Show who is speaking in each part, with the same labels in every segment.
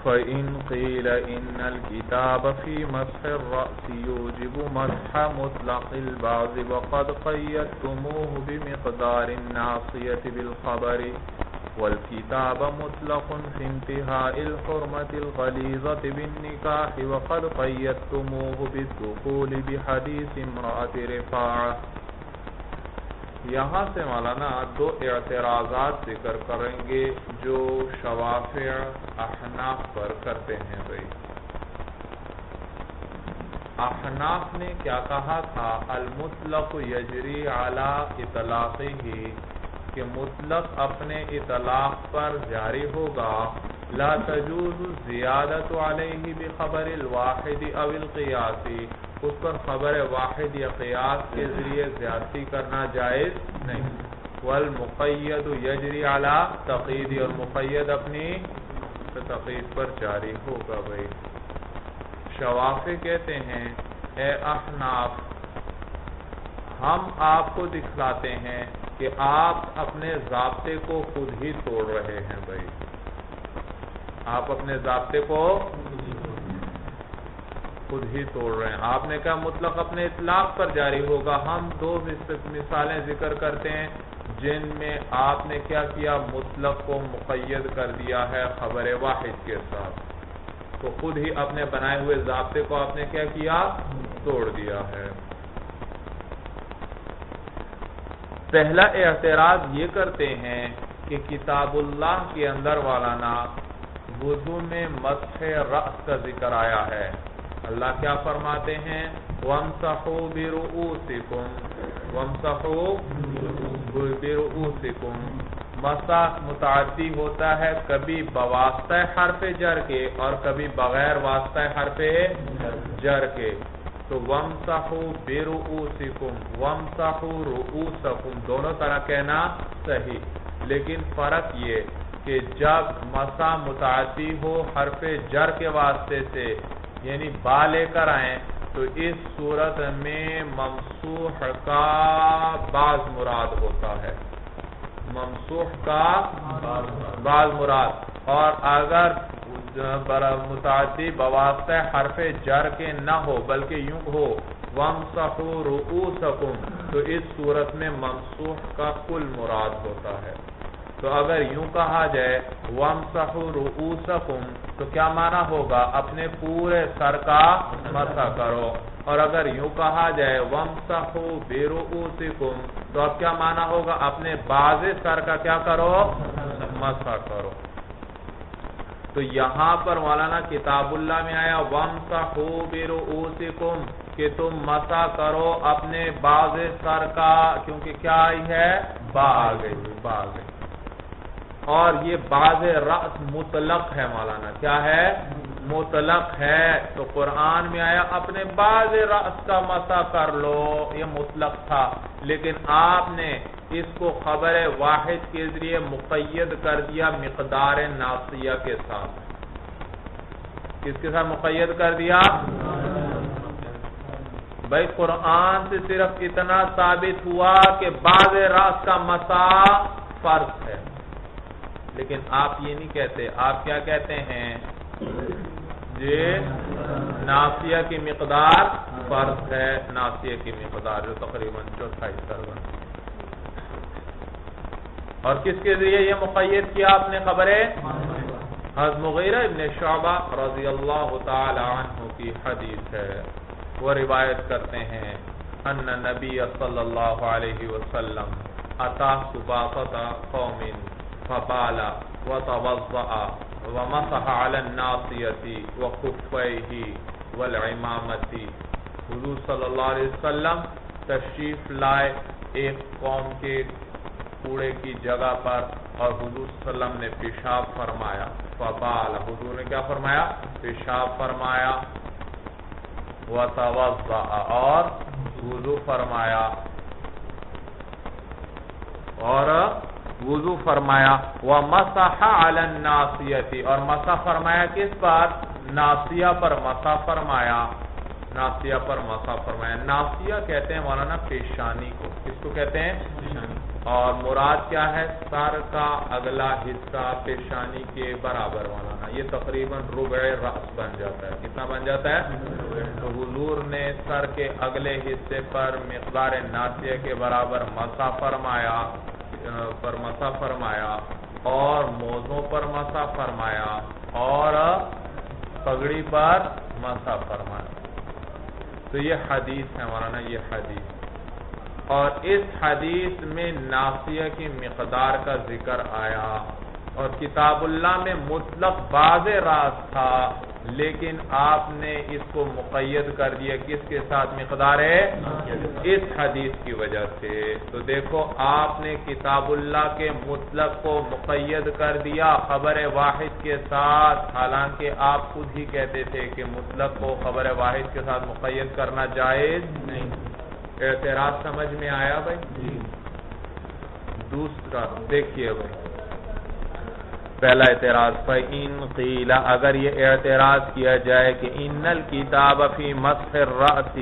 Speaker 1: فإن قيل إن الكتاب في مسح الرأس يوجب مسح مطلق البعض وقد قيدتموه بمقدار الناصية بالخبر والكتاب مطلق في انتهاء الحرمة الغليظة بالنكاح وقد قيدتموه بالدخول بحديث امرأة رفاعة. یہاں سے مولانا دو اعتراضات ذکر کریں گے جو شوافع احناف پر کرتے ہیں. بھائی احناف نے کیا کہا تھا؟ المطلق یجری علی اطلاقہ، کہ مطلق اپنے اطلاق پر جاری ہوگا. لا تجوز زیادت علیہ بخبر الواحد او القیاس، اس پر خبر واحد یا قیاس کے ذریعے زیادتی کرنا جائز نہیں. والمقید یجری علی تقید، اور مقید اپنی تقید پر جاری ہوگا. بھائی شوافع کہتے ہیں اے احناف، ہم آپ کو دکھلاتے ہیں کہ آپ اپنے ضابطے کو خود ہی توڑ رہے ہیں. بھائی آپ اپنے ضابطے کو خود ہی توڑ رہے ہیں. آپ نے کہا مطلق اپنے اطلاق پر جاری ہوگا. ہم دو مثالیں ذکر کرتے ہیں جن میں آپ نے کیا کیا؟ مطلق کو مقید کر دیا ہے خبر واحد کے ساتھ، تو خود ہی اپنے بنائے ہوئے ضابطے کو آپ نے کیا کیا؟ توڑ دیا ہے. پہلا اعتراض یہ کرتے ہیں کہ کتاب اللہ کے اندر والانا وضو میں مسح رأس کا ذکر آیا ہے. اللہ کیا فرماتے ہیں؟ وَامْسَحُوا بِرُؤُوسِكُمْ وَامْسَحُوا بِرُؤُوسِكُمْ. مسح متعدی ہوتا ہے کبھی بواسطہ حرف جر کے اور کبھی بغیر واسطہ حرف جر کے. تو وَامْسَحُوا بِرُؤُوسِكُمْ وَامْسَحُوا رُؤُوسَكُمْ دونوں طرح کہنا صحیح، لیکن فرق یہ کہ جب مسح متعدی ہو حرف جر کے واسطے سے یعنی با لے کر آئیں تو اس صورت میں ممسوح کا بعض مراد ہوتا ہے، ممسوح کا بعض مراد. اور اگر متعدی بواسطہ حرف جر کے نہ ہو بلکہ یوں ہو وَامْسَحُوا رُؤُوسَكُمْ تو اس صورت میں ممسوح کا کل مراد ہوتا ہے. تو اگر یوں کہا جائے وَامْسَحُوا رُؤُوسَكُمْ تو کیا معنی ہوگا؟ اپنے پورے سر کا مسح کرو. اور اگر یوں کہا جائے وَامْسَحُوا بِرُؤُوسِكُمْ تو اب کیا معنی ہوگا؟ اپنے باز سر کا کیا کرو؟ مسح کرو. تو یہاں پر مولانا کتاب اللہ میں آیا وَامْسَحُوا بِرُؤُوسِكُمْ کہ تم مسح کرو اپنے باز سر کا، کیونکہ کیا آئی ہے؟ با آ گئی، با آ گئی. اور یہ باز رأس مطلق ہے مولانا، کیا ہے؟ مطلق ہے. تو قرآن میں آیا اپنے باز رأس کا مسح کر لو، یہ مطلق تھا، لیکن آپ نے اس کو خبر واحد کے ذریعے مقید کر دیا مقدار ناصیہ کے ساتھ. کس کے ساتھ مقید کر دیا؟ بھائی قرآن سے صرف اتنا ثابت ہوا کہ باز رأس کا مسح فرض ہے، لیکن آپ یہ نہیں کہتے. آپ کیا کہتے ہیں؟ ناصیہ کی مقدار فرض ہے، ناصیہ کی مقدار جو تقریباً 24 اور کس کے ذریعے یہ مقید کیا آپ نے خبریں؟ حضرت مغیرہ ابن شعبہ رضی اللہ تعالی عنہ کی حدیث ہے. وہ روایت کرتے ہیں ان نبی صلی اللہ علیہ وسلم اتا سباقۃ قوم فبال وتوضأ ومسح على الناصیۃ وخفیہ والعمامۃ. حضور صلی اللہ علیہ وسلم تشریف لائے ایک قوم کے کوڑے کی جگہ پر اور حضور صلی اللہ علیہ وسلم نے پیشاب فرمایا. فبال حضور نے کیا فرمایا؟ پیشاب فرمایا. وتوضأ اور وضو فرمایا، اور وضو فرمایا. ومسح علی الناصیۃ اور مسح فرمایا کس پر؟ ناصیہ پر مسح فرمایا. ناصیہ پر مسح فرمایا. ناصیہ کہتے ہیں مولانا پیشانی کو. کس کو کہتے ہیں؟ اور مراد کیا ہے؟ سر کا اگلا حصہ پیشانی کے برابر مولانا، یہ تقریباً ربع راس بن جاتا ہے۔ کتنا بن جاتا ہے؟ تو حضور نے سر کے اگلے حصے پر مقدار ناسیہ کے برابر مسح فرمایا اور موزوں پر مسح فرمایا اور پگڑی پر مسح فرمایا۔ تو یہ حدیث ہے مولانا، یہ حدیث، اور اس حدیث میں ناسیہ کی مقدار کا ذکر آیا، اور کتاب اللہ میں مطلق باز راز تھا، لیکن آپ نے اس کو مقید کر دیا کس کے ساتھ؟ مقدار ہے اس حدیث کی وجہ سے۔ تو دیکھو آپ نے کتاب اللہ کے مطلق کو مقید کر دیا خبر واحد کے ساتھ، حالانکہ آپ خود ہی کہتے تھے کہ مطلق کو خبر واحد کے ساتھ مقید کرنا جائز نہیں۔ اعتراض سمجھ میں آیا بھائی؟ دوسرا دیکھیے بھائی، پہلا اعتراض، فَإِن قِيلَ، اگر یہ اعتراض کیا جائے کہ ان الکتاب فی مسح الرأس،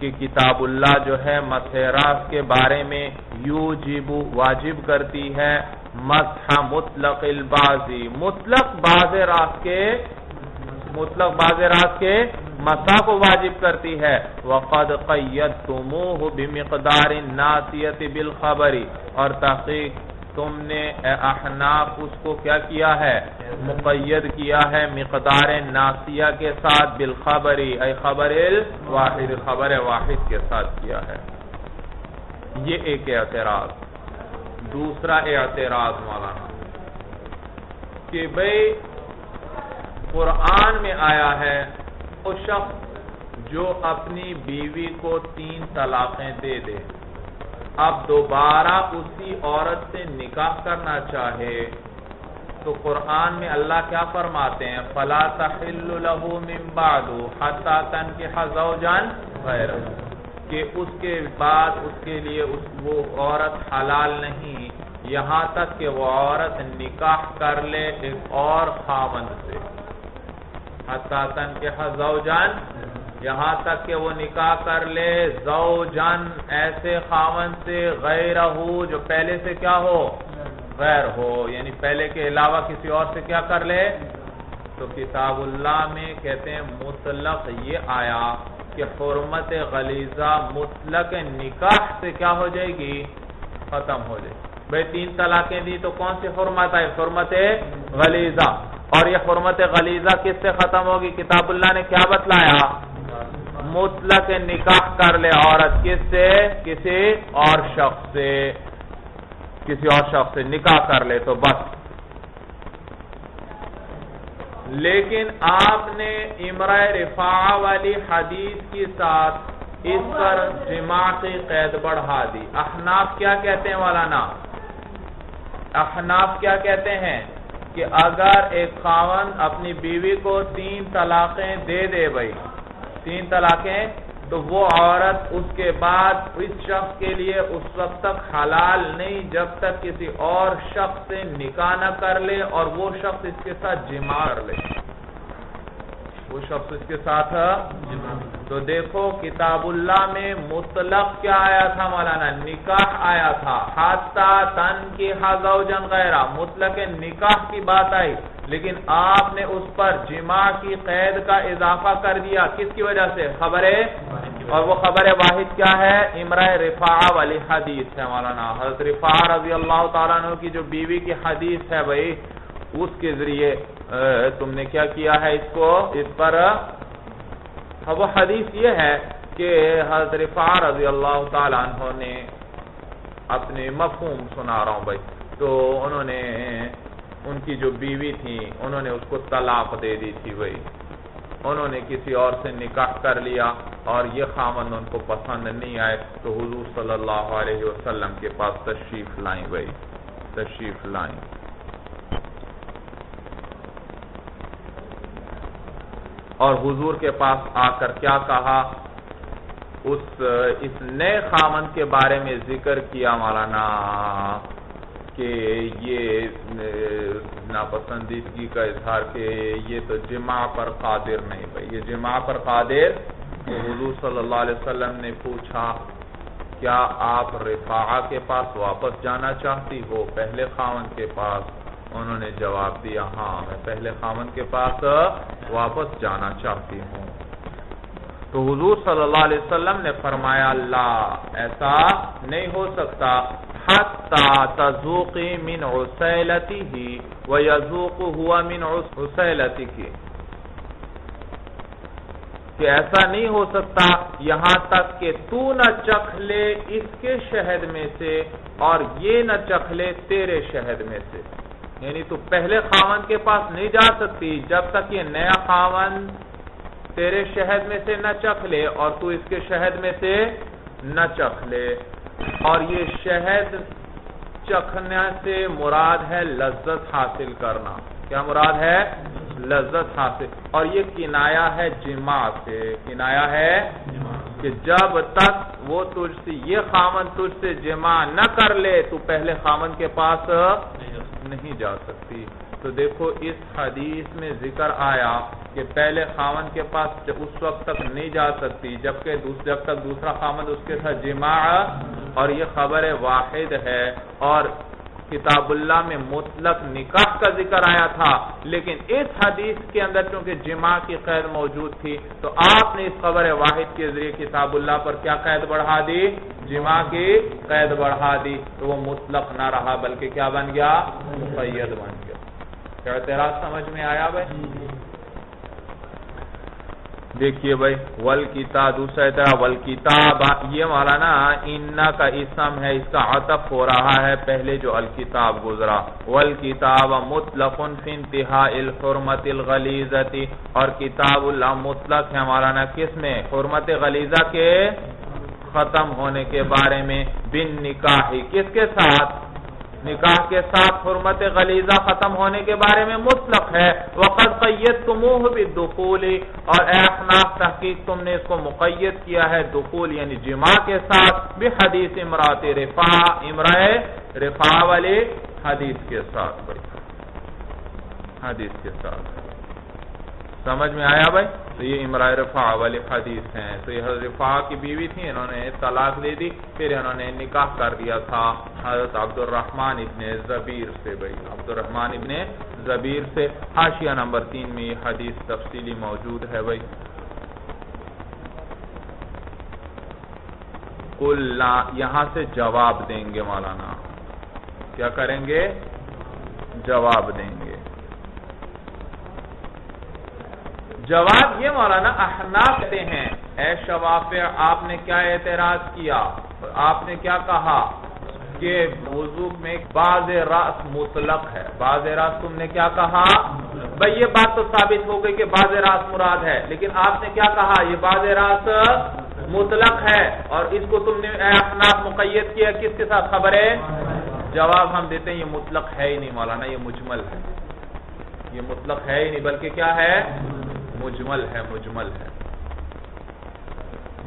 Speaker 1: کہ کتاب اللہ جو ہے مسح راس کے بارے میں یوجب واجب کرتی ہے مسح مطلق البازی، مطلق باز راس کے مسح کو واجب کرتی ہے، وَقَدْ قَيَّدْتُمُوهُ بِمِقْدَارِ النَّاسِيَةِ بِالْخَبَرِ، اور تحقیق تم نے احناف اس کو کیا کیا ہے؟ مقید کیا ہے مقدار ناسیہ کے ساتھ، بالخبری اے خبر الواحد، خبر واحد کے ساتھ کیا ہے۔ یہ ایک اعتراض۔ دوسرا اعتراض مولانا کہ بھئی قرآن میں آیا ہے وہ شخص جو اپنی بیوی کو 3 طلاقیں دے دے، اب دوبارہ اسی عورت سے نکاح کرنا چاہے تو قرآن میں اللہ کیا فرماتے ہیں؟ فَلَا تَحِلُّ لَهُ مِن بَعْدُ حَتَّى تَنكِحَ زَوْجًا غَيْرَهُ، کہ اس کے بعد اس کے لیے وہ عورت حلال نہیں یہاں تک کہ وہ عورت نکاح کر لے ایک اور خاوند سے، حَتَّى تَنكِحَ زَوْجًا، یہاں تک کہ وہ نکاح کر لے زوجن ایسے خاوند سے، غیرہ جو پہلے سے کیا ہو؟ غیر ہو، یعنی پہلے کے علاوہ کسی اور سے کیا کر لے۔ تو کتاب اللہ میں کہتے ہیں مطلق یہ آیا کہ حرمت غلیظہ مطلق نکاح سے کیا ہو جائے گی؟ ختم ہو جائے۔ بھئی 3 طلاقیں دی تو کون سی حرمت ہے؟ حرمت غلیظہ، اور یہ حرمت غلیظہ کس سے ختم ہوگی؟ کتاب اللہ نے کیا بتلایا؟ مطلق نکاح کر لے عورت، کس سے؟ کسی اور شخص سے نکاح کر لے تو بس۔ لیکن آپ نے امرأ رفاعہ والی حدیث کے ساتھ اس پر جماع کی قید بڑھا دی۔ احناف کیا کہتے ہیں مولانا؟ احناف کیا کہتے ہیں کہ اگر ایک خاوند اپنی بیوی کو 3 طلاقیں دے دے بھائی، 3 طلاقیں، تو وہ عورت اس کے بعد اس شخص کے لیے اس وقت تک حلال نہیں جب تک کسی اور شخص سے نکاح نہ کر لے اور وہ شخص اس کے ساتھ جماع کر لے، وہ شخص اس کے ساتھ تو دیکھو کتاب اللہ میں مطلق کیا آیا تھا مولانا؟ نکاح آیا تھا، حتی تنکح زوجا غیرہ، مطلق نکاح کی بات آئی، لیکن آپ نے اس پر جماع کی قید کا اضافہ کر دیا، کس کی وجہ سے؟ خبرے، اور وہ خبر واحد کیا ہے؟ امرأ رفاعہ والی حدیث ہے مولانا، حضرت رفاعہ رضی اللہ تعالیٰ عنہ کی جو بیوی کی حدیث ہے بھائی، اس کے ذریعے تم نے کیا کیا ہے اس پر وہ حدیث یہ ہے کہ حضرت رفاعہ رضی اللہ تعالیٰ عنہ نے اپنے مفہوم سنا رہا ہوں بھائی، تو انہوں نے ان کی جو بیوی تھی انہوں نے اس کو طلاق دے دی تھی بھائی، انہوں نے کسی اور سے نکاح کر لیا اور یہ خاوند ان کو پسند نہیں آئے تو حضور صلی اللہ علیہ وسلم کے پاس تشریف لائیں بھائی، تشریف لائیں، اور حضور کے پاس آ کر کیا کہا؟ اس نئے خاوند کے بارے میں ذکر کیا مولانا کہ یہ ناپسندیدگی کا اظہار کہ یہ تو جماع پر قادر نہیں بھائی، یہ جماع پر قادر۔ تو حضور صلی اللہ علیہ وسلم نے پوچھا کیا آپ رفاعہ کے پاس واپس جانا چاہتی ہو پہلے خاوند کے پاس؟ انہوں نے جواب دیا ہاں میں پہلے خاوند کے پاس واپس جانا چاہتی ہوں۔ تو حضور صلی اللہ علیہ وسلم نے فرمایا لا، ایسا نہیں ہو سکتا، حتی تذوقی من عسیلتہ ویذوق ہوا من عسیلتک، کہ ایسا نہیں ہو سکتا یہاں تک کہ تو نہ چکھ لے اس کے شہد میں سے اور یہ نہ چکھ لے تیرے شہد میں سے، یعنی تو پہلے خاوند کے پاس نہیں جا سکتی جب تک یہ نیا خاوند تیرے شہد میں سے نہ چکھ لے اور تو اس کے شہد میں سے نہ چکھ لے۔ اور یہ شہد چکھنے سے مراد ہے لذت حاصل کرنا۔ کیا مراد ہے؟ لذت حاصل۔ اور یہ کنایا ہے جماع سے، کنایا ہے کہ جب تک وہ تجھ سے یہ خاوند تجھ سے جماع نہ کر لے تو پہلے خاوند کے پاس نہیں جا سکتی۔ تو دیکھو اس حدیث میں ذکر آیا کہ پہلے خاوند کے پاس اس وقت تک نہیں جا سکتی جب تک دوسرا خاوند اس کے ساتھ جماع، اور یہ خبر واحد ہے، اور کتاب اللہ میں مطلق نکاح کا ذکر آیا تھا، لیکن اس حدیث کے اندر چونکہ جماع کی قید موجود تھی تو آپ نے اس خبر واحد کے ذریعے کتاب اللہ پر کیا قید بڑھا دی؟ جماع کی قید بڑھا دی، تو وہ مطلق نہ رہا بلکہ کیا بن گیا؟ مقید بن گیا۔ کیا اعتراض سمجھ میں آیا بھائی؟ دیکھیے بھائی والکتاب، دوسرا اعتراض والکتاب، یہ مولانا انا کا اسم ہے، اس کا عطف ہو رہا ہے پہلے جو الکتاب گزرا۔ والکتاب مطلق فی انتہاء الحرمت الغلیظۃ، اور کتاب اللہ مطلق ہے مولانا کس میں؟ حرمت غلیظہ کے ختم ہونے کے بارے میں، بن نکاح، کس کے ساتھ؟ نکاح کے ساتھ حرمت غلیظہ ختم ہونے کے بارے میں مطلق ہے۔ وقد قیدتموہ بالدخول، اور اے احناف تحقیق تم نے اس کو مقید کیا ہے دخول یعنی جماع کے ساتھ، بحدیث امرأۃ رفاع، امرأہ رفاع والی حدیث کے ساتھ، بھائی حدیث کے ساتھ۔ سمجھ میں آیا بھائی؟ تو یہ امرأہ رفاع والی حدیث ہیں۔ تو یہ حضرت رفاع کی بیوی تھی، انہوں نے طلاق دے دی، پھر انہوں نے نکاح کر دیا تھا حضرت عبد الرحمن ابن زبیر سے، بھائی عبد الرحمن ابن زبیر سے۔ حاشیہ نمبر 3 میں یہ حدیث تفصیلی موجود ہے بھائی۔ قلنا، یہاں سے جواب دیں گے مولانا، کیا کریں گے؟ جواب دیں گے۔ جواب یہ مولانا احناف کہتے ہیں اے شوافع آپ نے کیا اعتراض کیا؟ آپ نے کیا کہا کہ وضو میں بعض راس مطلق ہے، بعض راس تم نے کیا کہا؟ بھئی یہ بات تو ثابت ہو گئی کہ بعض راس مراد ہے، لیکن آپ نے کیا کہا؟ یہ بعض راس مطلق ہے، اور اس کو تم نے اے احناف مقید کیا کس کے ساتھ؟ خبر ہے؟ جواب ہم دیتے ہیں یہ مطلق ہے ہی نہیں مولانا، یہ مجمل ہے، یہ مطلق ہے ہی نہیں بلکہ کیا ہے؟ مجمل ہے، مجمل ہے۔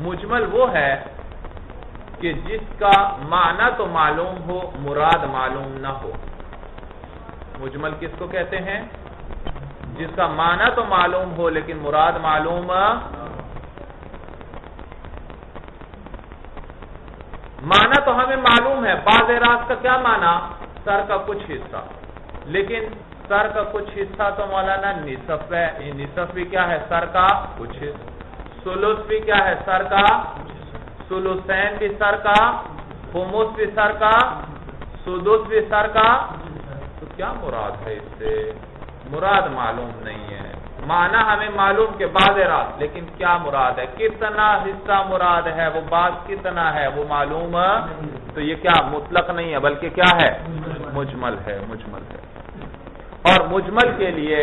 Speaker 1: مجمل وہ ہے کہ جس کا معنی تو معلوم ہو مراد معلوم نہ ہو۔ مجمل کس کو کہتے ہیں؟ جس کا معنی تو معلوم ہو لیکن مراد معلوم، معنی تو ہمیں معلوم ہے، بعض راز کا کیا معنی؟ سر کا کچھ حصہ، لیکن سر کا کچھ حصہ تو مولانا نصف ہے، نصف بھی کیا ہے؟ سر کا کچھ حصہ۔ ثلث بھی کیا ہے؟ سر کا، ثلثین بھی سر کا، خمس بھی سر کا، سدس بھی سر کا۔ تو کیا مراد ہے اس سے؟ مراد معلوم نہیں ہے، معنی ہمیں معلوم کہ بعض راز، لیکن کیا مراد ہے؟ کتنا حصہ مراد ہے، وہ بعض کتنا ہے وہ معلوم، تو یہ کیا مطلق نہیں ہے بلکہ کیا ہے؟ مجمل ہے، مجمل ہے۔ اور مجمل کے لیے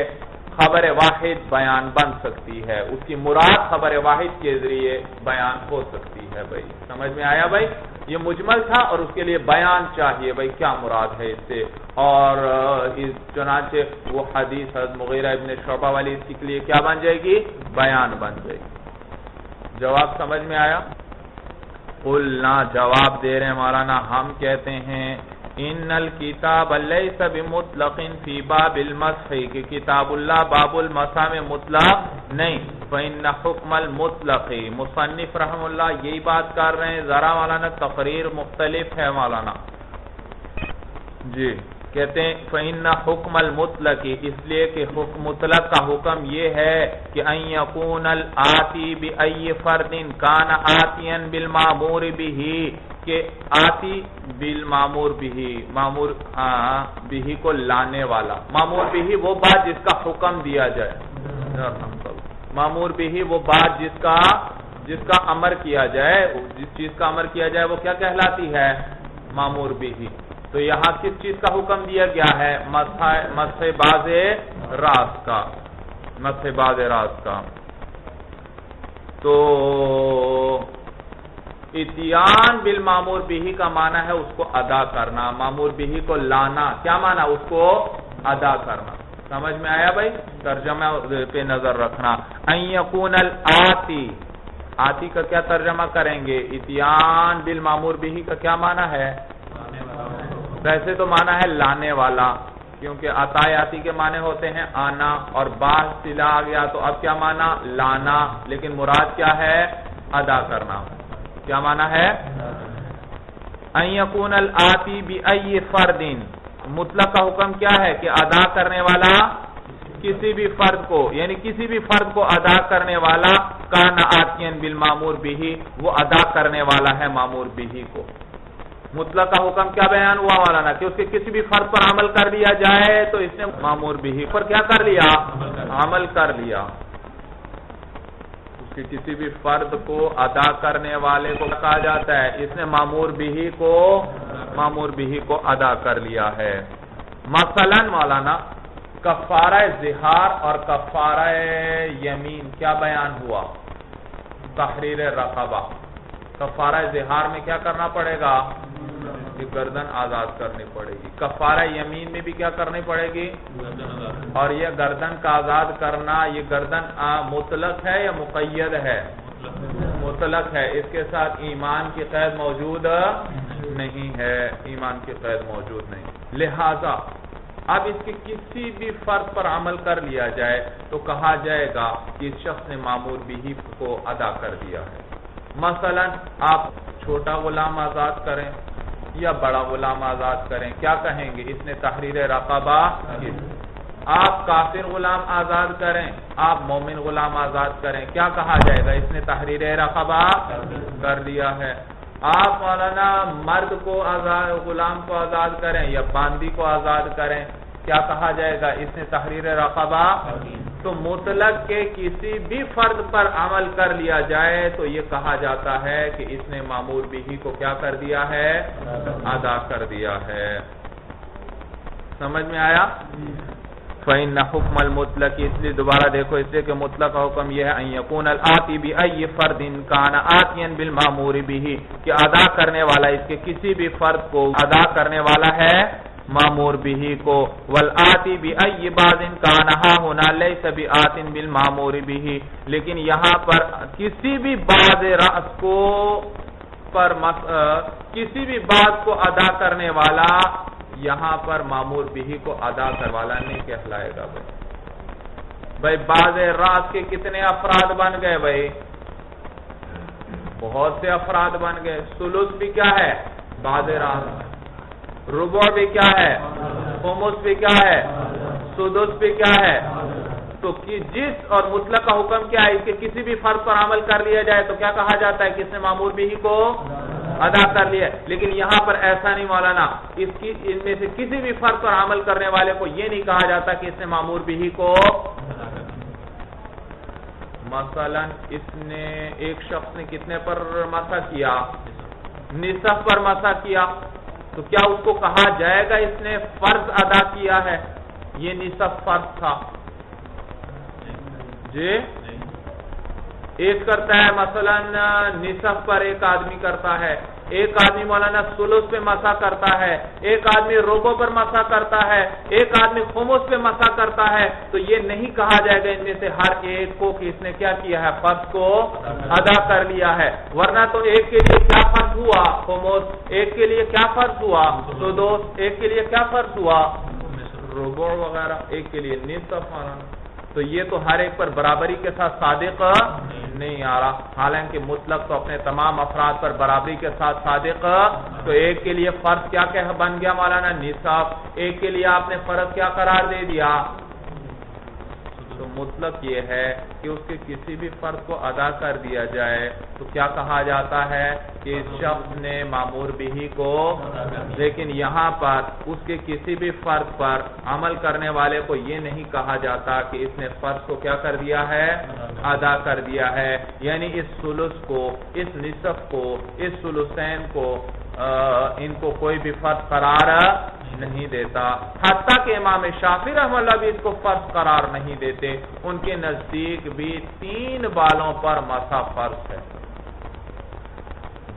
Speaker 1: خبر واحد بیان بن سکتی ہے، اس کی مراد خبر واحد کے ذریعے بیان ہو سکتی ہے بھائی۔ سمجھ میں آیا بھائی؟ یہ مجمل تھا اور اس کے لیے بیان چاہیے بھائی کیا مراد ہے اس سے، اور اس چنانچہ وہ حدیث حضرت مغیرہ ابن شعبہ والی اس کے لیے کیا بن جائے گی؟ بیان بن جائے گی۔ جواب سمجھ میں آیا؟ قلنا، جواب دے رہے ہیں مولانا ہم کہتے ہیں ان الکتاب لیس بمطلق فی باب المسح کہ کتاب اللہ باب المسح میں مطلق نہیں. فإن حکم المطلق مصنف رحم اللہ یہی بات کر رہے ہیں. ذرا مولانا تقریر مختلف ہے مولانا جی. کہتے ہیں فإن حکم المطلق اس لیے کہ حکم مطلق کا حکم یہ ہے کہ ان یکون الآتی بأی فرد کان آتیا بالمامور به کہ آتی بالمامور به معمور به کو لانے والا. معمور به وہ بات جس کا حکم دیا جائے. معمور به وہ بات جس کا امر کیا جائے. جس چیز کا امر کیا جائے وہ کیا کہلاتی ہے؟ معمور به. تو یہاں کس چیز کا حکم دیا گیا ہے؟ مسح باز راس کا. مسح باز راس کا. تو اتیان بالمامور به کا معنی ہے اس کو ادا کرنا. معمور به کو لانا کیا معنی؟ اس کو ادا کرنا. سمجھ میں آیا بھائی؟ ترجمہ پہ نظر رکھنا. ان یکون الآتی آتی کا کیا ترجمہ کریں گے؟ اتیان بالمامور به کا کیا معنی ہے؟ ویسے تو معنی ہے لانے والا کیونکہ آتی کے معنی ہوتے ہیں آنا اور باز سلا آ گیا تو اب کیا معنی؟ لانا. لیکن مراد کیا ہے؟ ادا کرنا. کیا معنی ہے؟ ان یکون الآتی بأی فرد مطلق کا حکم کیا ہے کہ ادا کرنے والا کسی بھی فرد کو یعنی کسی بھی فرد کو ادا کرنے والا کان آتیا بالمامور به وہ ادا کرنے والا ہے معمور به کو. مطلق کا حکم کیا بیان ہوا مولانا کہ اس کے کسی بھی فرد پر عمل کر لیا جائے تو اس نے معمور به پر کیا کر لیا؟ عمل کر لیا. اس کے کسی بھی فرد کو ادا کرنے والے کو کہا جاتا ہے اس نے معمور به کو ادا کر لیا ہے. مثلا مولانا کفارہ ظہار اور کفارہ یمین کیا بیان ہوا؟ تحریر رقبہ. کفارہ ظہار میں کیا کرنا پڑے گا؟ یہ گردن آزاد کرنی پڑے گی. کفارہ یمین میں بھی کیا کرنی پڑے گی؟ اور یہ گردن کا آزاد کرنا یہ گردن مطلق ہے یا مقید ہے؟ مطلق ہے. اس کے ساتھ ایمان کی قید موجود نہیں ہے. ایمان کی قید موجود نہیں. لہذا اب اس کے کسی بھی فرد پر عمل کر لیا جائے تو کہا جائے گا کہ اس شخص نے معمور به کو ادا کر دیا ہے. مثلا آپ چھوٹا غلام آزاد کریں یا بڑا غلام آزاد کریں کیا کہیں گے؟ اس نے تحریر رقبہ کی. آپ کافر غلام آزاد کریں آپ مومن غلام آزاد کریں کیا کہا جائے گا؟ اس نے تحریر رقبہ کر دیا ہے. آپ مولانا مرد کو غلام کو آزاد کریں یا باندی کو آزاد کریں کیا کہا جائے گا؟ اس نے تحریر رقبہ. تو مطلق کے کسی بھی فرد پر عمل کر لیا جائے تو یہ کہا جاتا ہے کہ اس نے معمور به کو کیا کر دیا ہے؟ ادا کر دیا ہے. سمجھ میں آیا؟ فإن حکم المطلق اس لیے دوبارہ دیکھو اس لیے کہ مطلق کا حکم یہ ہے ان یکون الآتی بأی فرد کان آتیا بالمامور به کہ ادا کرنے والا اس کے کسی بھی فرد کو ادا کرنے والا ہے معمور به کو. والآتی بأی بعض کان ها هنا لیس بآت بالمامور به لیکن یہاں پر کسی بھی بعض رأس کو پر کسی بھی بات کو ادا کرنے والا یہاں پر معمور به کو ادا کرنے والا نہیں کہلائے گا. بھائی بعض راس کے کتنے افراد بن گئے؟ بھائی بہت سے افراد بن گئے. ثلث بھی کیا ہے؟ بعض راس. ربع بھی کیا ہے؟ خمس بھی کیا ہے؟ سدس بھی کیا ہے؟ تو جس اور مطلق کا حکم کیا ہے؟ اس کے کسی بھی فرد پر عمل کر لیا جائے تو کیا کہا جاتا ہے کہ اس نے معمور به کو ادا کر لیا. لیکن یہاں پر ایسا نہیں مولانا. ان میں سے کسی بھی فرد پر عمل کرنے والے کو یہ نہیں کہا جاتا کہ اس نے معمور به کو. مثلا اس نے ایک شخص نے کتنے پر مسح کیا؟ نصف پر مسح کیا. تو کیا اس کو کہا جائے گا اس نے فرض ادا کیا ہے؟ یہ نصف فرض تھا جی. ایک کرتا ہے مثلا نصف پر ایک آدمی کرتا ہے ایک آدمی مولانا سلس پہ مسح کرتا ہے، ایک آدمی ربع پر مسح کرتا ہے، ایک آدمی خمس پہ مسح کرتا ہے، تو یہ نہیں کہا جائے گا ان میں سے ہر ایک کو کہ اس نے کیا کیا ہے، فرض کو ادا کر لیا ہے، ورنہ تو ایک کے لیے کیا فرض ہوا خمس، ایک کے لیے کیا فرض ہوا سدس، ایک کے لیے کیا فرض ہوا ربع وغیرہ، ایک کے لیے نصف مولانا، تو یہ تو ہر ایک پر برابری کے ساتھ صادق نہیں آ رہا، حالانکہ مطلق تو اپنے تمام افراد پر برابری کے ساتھ صادق، تو ایک کے لیے فرض کیا بن گیا مولانا نصف، ایک کے لیے آپ نے فرض کیا قرار دے دیا، تو مطلق یہ ہے کہ اس کے کسی بھی فرض کو ادا کر دیا جائے تو کیا کہا جاتا ہے کہ اس شخص نے مامور بہی کو، لیکن یہاں پر اس کے کسی بھی فرض پر عمل کرنے والے کو یہ نہیں کہا جاتا کہ اس نے فرض کو کیا کر دیا ہے، ادا کر دیا ہے، یعنی اس ثلث کو، اس نصف کو، اس ثلثین کو ان کو کوئی بھی فرض قرار نہیں دیتا، حتیٰ کہ امام شافعی رحمہ اللہ بھی اس کو فرض قرار نہیں دیتے، ان کے نزدیک بھی 3 بالوں پر مسح فرض ہے۔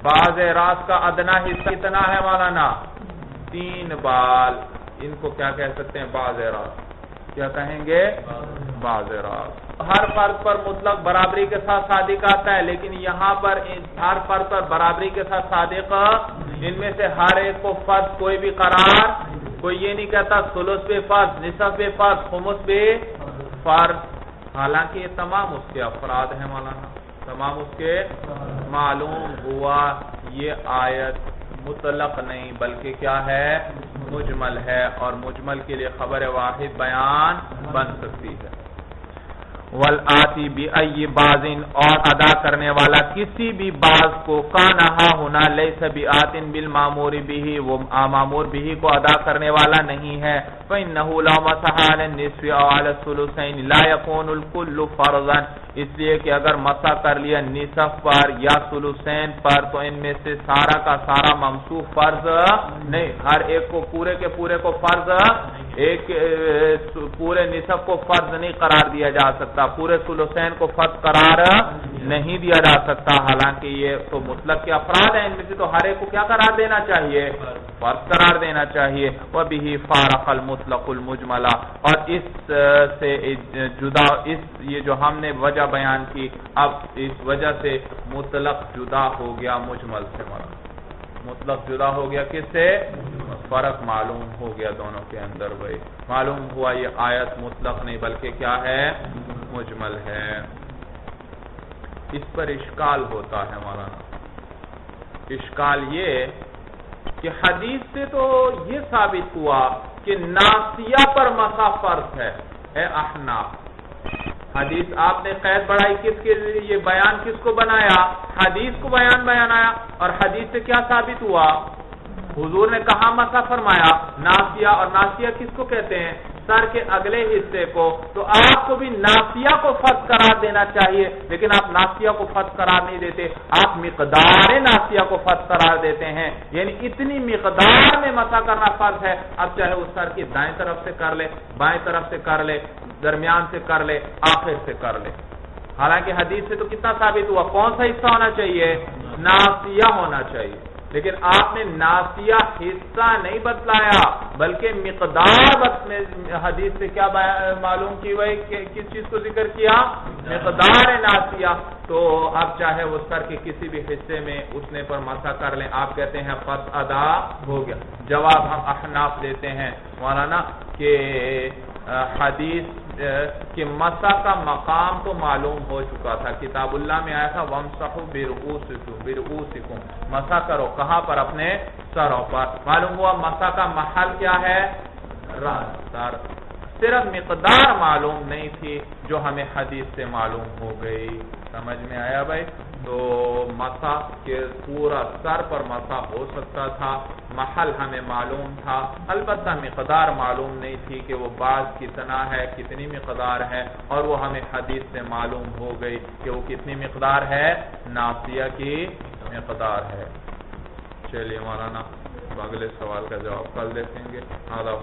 Speaker 1: باز راس کا ادنا حصہ کتنا ہے مولانا، 3 بال، ان کو کیا کہہ سکتے ہیں، باز راس، کیا کہیں گے، باز راس۔ ہر فرض پر مطلق برابری کے ساتھ صادق آتا ہے، لیکن یہاں پر ہر فرض پر برابری کے ساتھ صادق، ان میں سے ہر ایک کو فرض کوئی بھی قرار، کوئی یہ نہیں کہتا ثلث پہ فرض، نصف پہ فرض، خمس پہ فرض، حالانکہ یہ تمام اس کے افراد ہیں مولانا، تمام اس کے، معلوم ہوا یہ آیت مطلق نہیں بلکہ کیا ہے، مجمل ہے، اور مجمل کے لیے خبر واحد بیان بن سکتی ہے۔ والآتی بأی باز، اور ادا کرنے والا کسی بھی باز کو، کانہا ہونا لیس بآت بالمامور به، وہ مامور به کو ادا کرنے والا نہیں ہے، فإنه لا مسح على النصف او على الثلثين لا يكون الكل فرضا، اس لیے کہ اگر مسح کر لیا نصف پر یا ثلثین پر تو ان میں سے سارا کا سارا ممسوح فرض نہیں، ہر ایک کو پورے کے پورے کو فرض، ایک پورے نصف کو فرض نہیں قرار دیا جا سکتا، پورے ثلثین کو فرض قرار نہیں دیا جا سکتا، حالانکہ یہ تو مطلق کے افراد ہیں، ان میں سے تو ہر ایک کو کیا قرار دینا چاہیے، فرض قرار دینا چاہیے۔ وَبِهِ فَارَقَ الْمُطْلَقُ الْمُجْمَلَ، اور اس سے جدا، اس یہ جو ہم نے وجہ بیان کی، اب اس وجہ سے مطلق جدا ہو گیا مجمل سے، مطلق جدا ہو گیا کس سے، فرق معلوم ہو گیا دونوں کے اندر، بھائی معلوم ہوا یہ آیت مطلق نہیں بلکہ کیا ہے، مجمل ہے۔ اس پر اشکال ہوتا ہے مولانا، اشکال یہ کہ حدیث سے تو یہ ثابت ہوا کہ ناسیہ پر مسح فرض ہے، اے احناف، حدیث آپ نے قید بڑھائی کس کے لیے، یہ بیان کس کو بنایا، حدیث کو بیان آیا، اور حدیث سے کیا ثابت ہوا، حضور نے کہاں مسح فرمایا، ناسیہ، اور ناسیہ کس کو کہتے ہیں، سر کے اگلے حصے کو، تو آپ کو بھی ناسیہ کو فرض قرار دینا چاہیے، لیکن آپ ناسیہ کو فرض قرار نہیں دیتے، آپ مقدار ناسیہ کو فرض قرار دیتے ہیں، یعنی اتنی مقدار میں مسح کرنا فرض ہے، اب چاہے وہ سر کی دائیں طرف سے کر لے، بائیں طرف سے کر لے، درمیان سے کر لے، آخر سے کر لے، حالانکہ حدیث سے تو کتنا ثابت ہوا، کون سا حصہ ہونا چاہیے، ناسیہ ہونا چاہیے، لیکن آپ نے ناسیہ حصہ نہیں بتلایا بلکہ مقدار حدیث سے کیا معلوم کی ہوئی، کس چیز کو ذکر کیا، مقدار ناسیہ، تو اب چاہے وہ سر کے کسی بھی حصے میں اٹھنے پر مسح کر لیں، آپ کہتے ہیں فرض ادا ہو گیا۔ جواب ہم احناف دیتے ہیں مولانا کہ حدیث کہ مسح کا مقام تو معلوم ہو چکا تھا، کتاب اللہ میں آیا تھا وَامْسَحُوا بِرُؤُوسِكُمْ، مسح کرو، کہاں پر، اپنے سروں پر، معلوم ہوا مسح کا محل کیا ہے، سر، صرف مقدار معلوم نہیں تھی جو ہمیں حدیث سے معلوم ہو گئی، سمجھ میں آیا بھائی، تو مسح کے پورا سر پر مسح ہو سکتا تھا، محل ہمیں معلوم تھا، البتہ مقدار معلوم نہیں تھی کہ وہ باز کتنا ہے، کتنی مقدار ہے، اور وہ ہمیں حدیث سے معلوم ہو گئی کہ وہ کتنی مقدار ہے، ناسیہ کی مقدار ہے۔ چلیے مولانا اگلے سوال کا جواب کل دیکھیں گے۔ اللہ